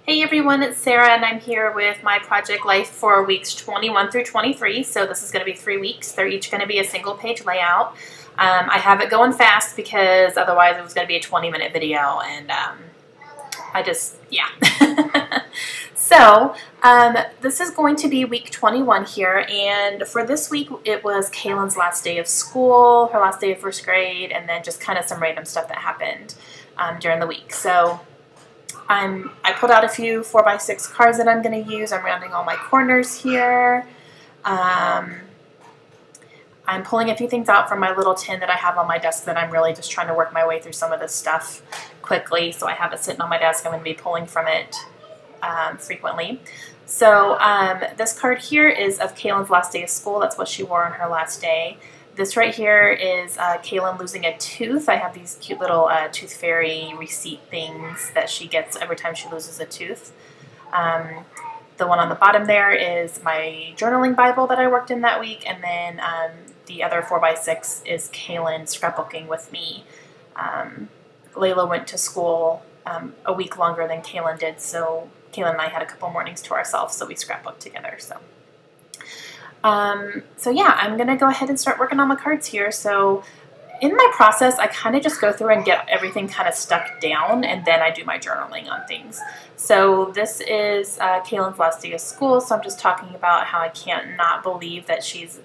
Hey everyone, it's Sarah and I'm here with my Project Life for weeks 21 through 23. So this is going to be 3 weeks. They're each going to be a single page layout. I have it going fast because otherwise it was going to be a 20-minute video and yeah. So this is going to be week 21 here, and for this week it was Kaylin's last day of school, her last day of first grade, and then just kind of some random stuff that happened during the week. So I pulled out a few 4x6 cards that I'm going to use. I'm rounding all my corners here. I'm pulling a few things out from my little tin that I have on my desk that I'm really just trying to work my way through some of this stuff quickly. So I have it sitting on my desk. I'm going to be pulling from it frequently. So this card here is of Kaylin's last day of school. That's what she wore on her last day. This right here is Kaylin losing a tooth. I have these cute little tooth fairy receipt things that she gets every time she loses a tooth. The one on the bottom there is my journaling Bible that I worked in that week, and then the other 4x6 is Kaylin scrapbooking with me. Layla went to school a week longer than Kaylin did, so Kaylin and I had a couple mornings to ourselves, so we scrapbooked together. So yeah, I'm going to go ahead and start working on my cards here. So in my process, I kind of just go through and get everything kind of stuck down, and then I do my journaling on things. So this is Kaylin's last day of school, so I'm just talking about how I can't not believe that she's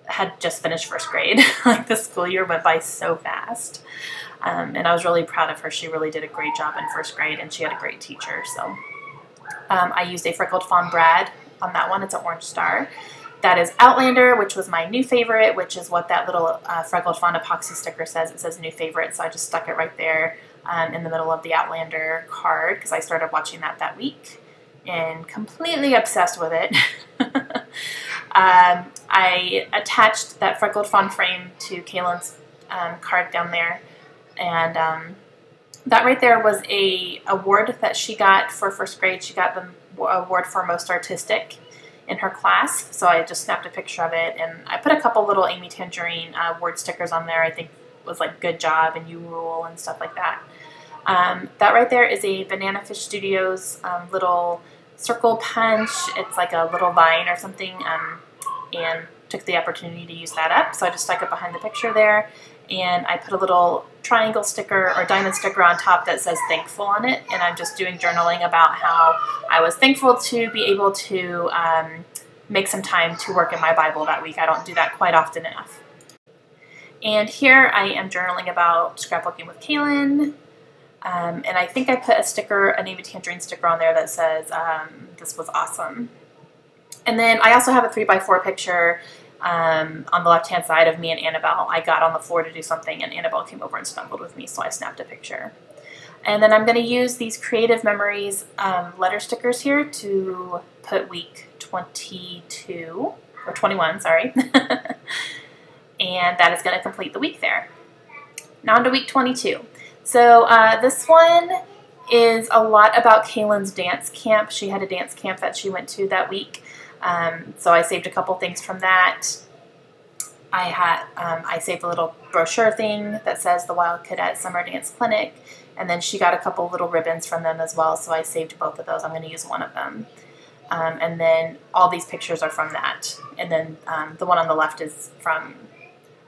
had just finished first grade. Like, the school year went by so fast. And I was really proud of her. She really did a great job in first grade, and she had a great teacher. So I used a Freckled Fawn Brad on that one. It's an orange star. That is Outlander, which was my new favorite, which is what that little Freckled Fawn epoxy sticker says. It says new favorite, so I just stuck it right there in the middle of the Outlander card because I started watching that week and completely obsessed with it. I attached that Freckled Fawn frame to Kaylin's card down there, and that right there was a award that she got for first grade. She got the award for most artistic in her class, so I just snapped a picture of it, and I put a couple little Amy Tangerine word stickers on there. I think it was like good job and you rule and stuff like that. That right there is a Banana Fish Studios little circle punch. It's like a little vine or something, and took the opportunity to use that up, so I just stuck it behind the picture there, and I put a little triangle sticker or diamond sticker on top that says thankful on it, and I'm just doing journaling about how I was thankful to be able to make some time to work in my Bible that week. I don't do that quite often enough. And here I am journaling about scrapbooking with Kaylin, and I think I put a sticker, a Amy Tangerine sticker on there that says this was awesome. And then I also have a 3x4 picture on the left-hand side of me and Annabelle. I got on the floor to do something, and Annabelle came over and snuggled with me, so I snapped a picture. And then I'm going to use these Creative Memories letter stickers here to put week 22, or 21, sorry. And that is going to complete the week there. Now on to week 22. So this one is a lot about Kaylin's dance camp. She had a dance camp that she went to that week. So I saved a couple things from that. I saved a little brochure thing that says the Wild Cadet Summer Dance Clinic, and then she got a couple little ribbons from them as well, so I saved both of those. I'm going to use one of them. And then all these pictures are from that. And then the one on the left is from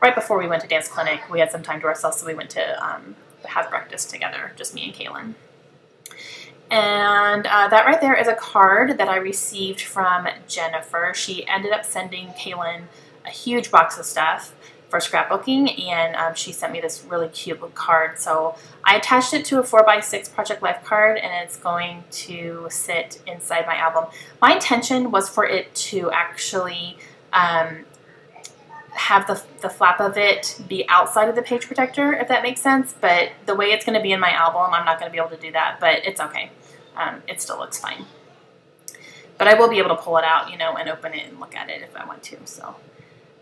right before we went to dance clinic. We had some time to ourselves, so we went to have breakfast together, just me and Kaylin. And that right there is a card that I received from Jennifer. She ended up sending Kaylin a huge box of stuff for scrapbooking, and she sent me this really cute little card. So I attached it to a 4x6 Project Life card, and it's going to sit inside my album. My intention was for it to actually have the flap of it be outside of the page protector, if that makes sense, but the way it's going to be in my album, I'm not going to be able to do that, but it's okay. It still looks fine. But I will be able to pull it out, you know, and open it and look at it if I want to. So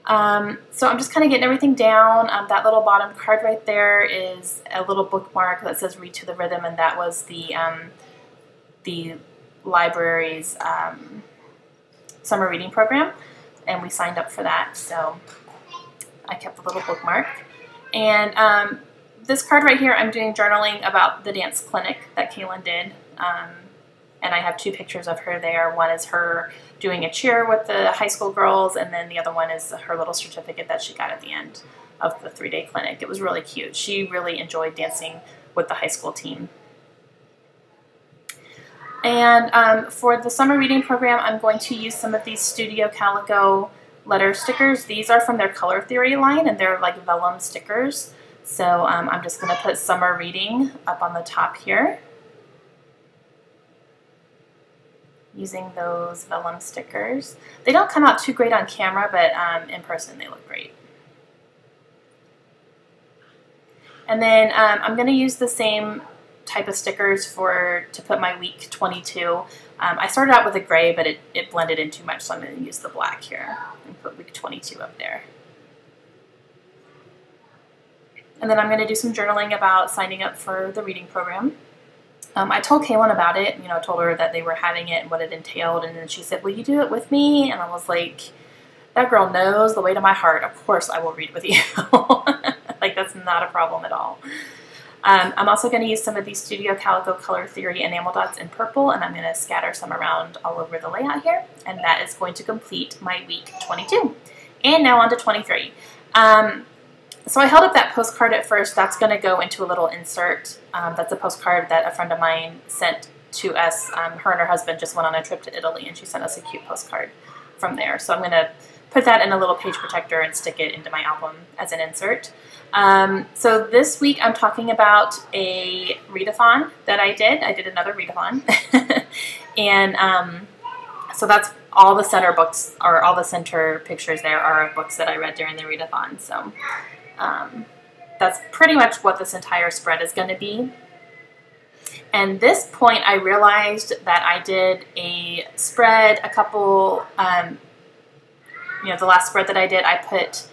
I'm just kind of getting everything down. That little bottom card right there is a little bookmark that says Read to the Rhythm, and that was the library's summer reading program, and we signed up for that, so I kept the little bookmark. And this card right here, I'm doing journaling about the dance clinic that Kaylin did. and I have 2 pictures of her there. One is her doing a cheer with the high school girls, and then the other one is her little certificate that she got at the end of the 3-day clinic. It was really cute. She really enjoyed dancing with the high school team. And for the summer reading program, I'm going to use some of these Studio Calico letter stickers. These are from their Color Theory line, and they're like vellum stickers. So I'm just going to put summer reading up on the top here, using those vellum stickers. They don't come out too great on camera, but in person they look great. And then I'm going to use the same type of stickers to put my week 22. I started out with a gray, but it blended in too much, so I'm going to use the black here and put week 22 up there. And then I'm going to do some journaling about signing up for the reading program. I told Kaylin about it, I told her that they were having it and what it entailed, and then she said, will you do it with me? And I was like, that girl knows the way to my heart. Of course I will read with you. Like, that's not a problem at all. I'm also going to use some of these Studio Calico Color Theory enamel dots in purple, and I'm going to scatter some around all over the layout here, and that is going to complete my week 22. And now on to 23. So I held up that postcard at first. That's going to go into a little insert. That's a postcard that a friend of mine sent to us. Her and her husband just went on a trip to Italy, and she sent us a cute postcard from there. So I'm going to put that in a little page protector and stick it into my album as an insert. So this week I'm talking about a readathon that I did. I did another readathon. And so that's all the center books, or all the center pictures there are of books that I read during the readathon. So that's pretty much what this entire spread is going to be. And this point I realized that I did a spread, a couple, the last spread that I did, I put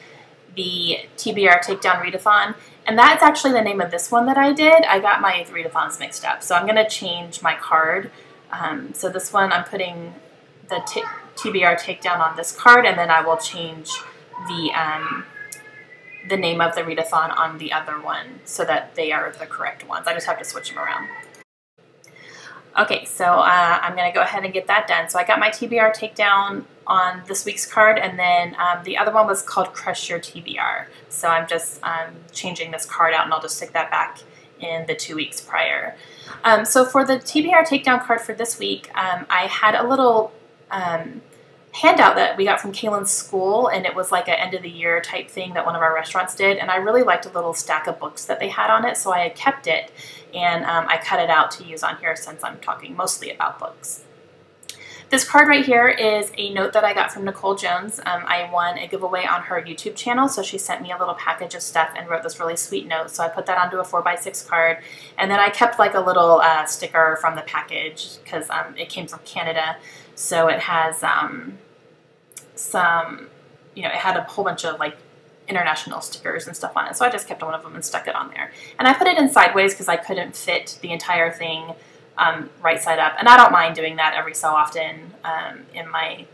the TBR Takedown Readathon, and that's actually the name of this one that I did. I got my readathons mixed up, so I'm going to change my card. So this one I'm putting the TBR Takedown on this card, and then I will change the name of the readathon on the other one so that they are the correct ones. I just have to switch them around. Okay, so I'm going to go ahead and get that done. So I got my TBR Takedown on this week's card, and then the other one was called Crush Your TBR. So I'm just changing this card out, and I'll just stick that back in the 2 weeks prior. So for the TBR Takedown card for this week, I had a little handout that we got from Kaylin's school, and it was like an end of the year type thing that one of our restaurants did, and I really liked a little stack of books that they had on it, so I had kept it, and I cut it out to use on here since I'm talking mostly about books. This card right here is a note that I got from Nicole Jones. I won a giveaway on her YouTube channel, so she sent me a little package of stuff and wrote this really sweet note. So I put that onto a 4x6 card, and then I kept like a little sticker from the package because it came from Canada. So it has it had a whole bunch of like international stickers and stuff on it. So I just kept one of them and stuck it on there. And I put it in sideways because I couldn't fit the entire thing right side up. And I don't mind doing that every so often in my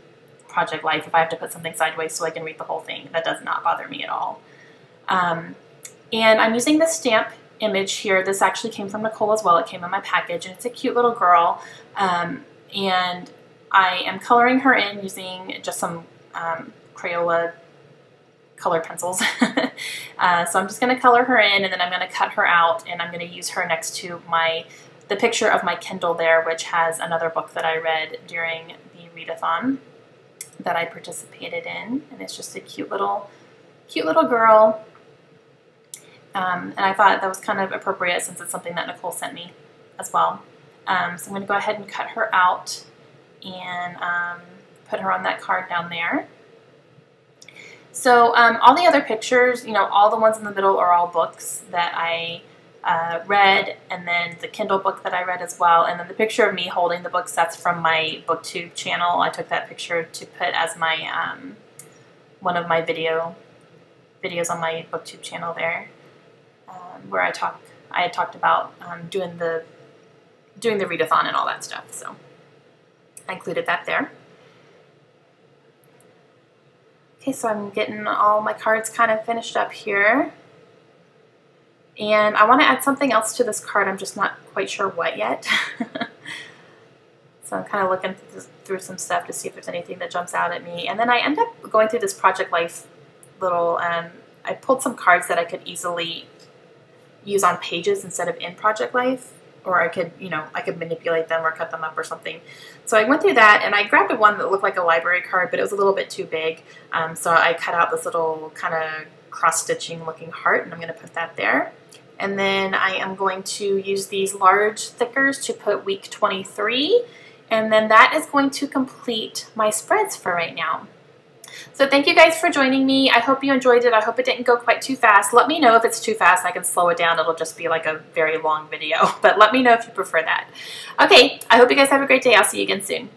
project life if I have to put something sideways so I can read the whole thing. That does not bother me at all. And I'm using this stamp image here. This actually came from Nicole as well. It came in my package, and it's a cute little girl. And I am coloring her in using just some Crayola color pencils. So I'm just going to color her in, and then I'm going to cut her out, and I'm going to use her next to the picture of my Kindle there, which has another book that I read during the readathon that I participated in, and it's just a cute little girl. And I thought that was kind of appropriate since it's something that Nicole sent me as well. So I'm going to go ahead and cut her out and put her on that card down there. So all the other pictures, all the ones in the middle are all books that I read, and then the Kindle book that I read as well, and then the picture of me holding the books, that's from my BookTube channel. I took that picture to put as my one of my videos on my BookTube channel there, where I had talked about doing the readathon and all that stuff. So I included that there. Okay, so I'm getting all my cards kind of finished up here. And I want to add something else to this card. I'm just not quite sure what yet. So I'm kind of looking through some stuff to see if there's anything that jumps out at me. And then I end up going through this Project Life little, I pulled some cards that I could easily use on pages instead of in Project Life. Or I could, you know, I could manipulate them or cut them up or something. So I went through that and I grabbed one that looked like a library card, but it was a little bit too big. So I cut out this little kind of cross-stitching looking heart, and I'm going to put that there. And then I am going to use these large thickers to put week 23. And then that is going to complete my spreads for right now. So thank you guys for joining me. I hope you enjoyed it. I hope it didn't go quite too fast. Let me know if it's too fast. I can slow it down. It'll just be like a very long video. But let me know if you prefer that. Okay, I hope you guys have a great day. I'll see you again soon.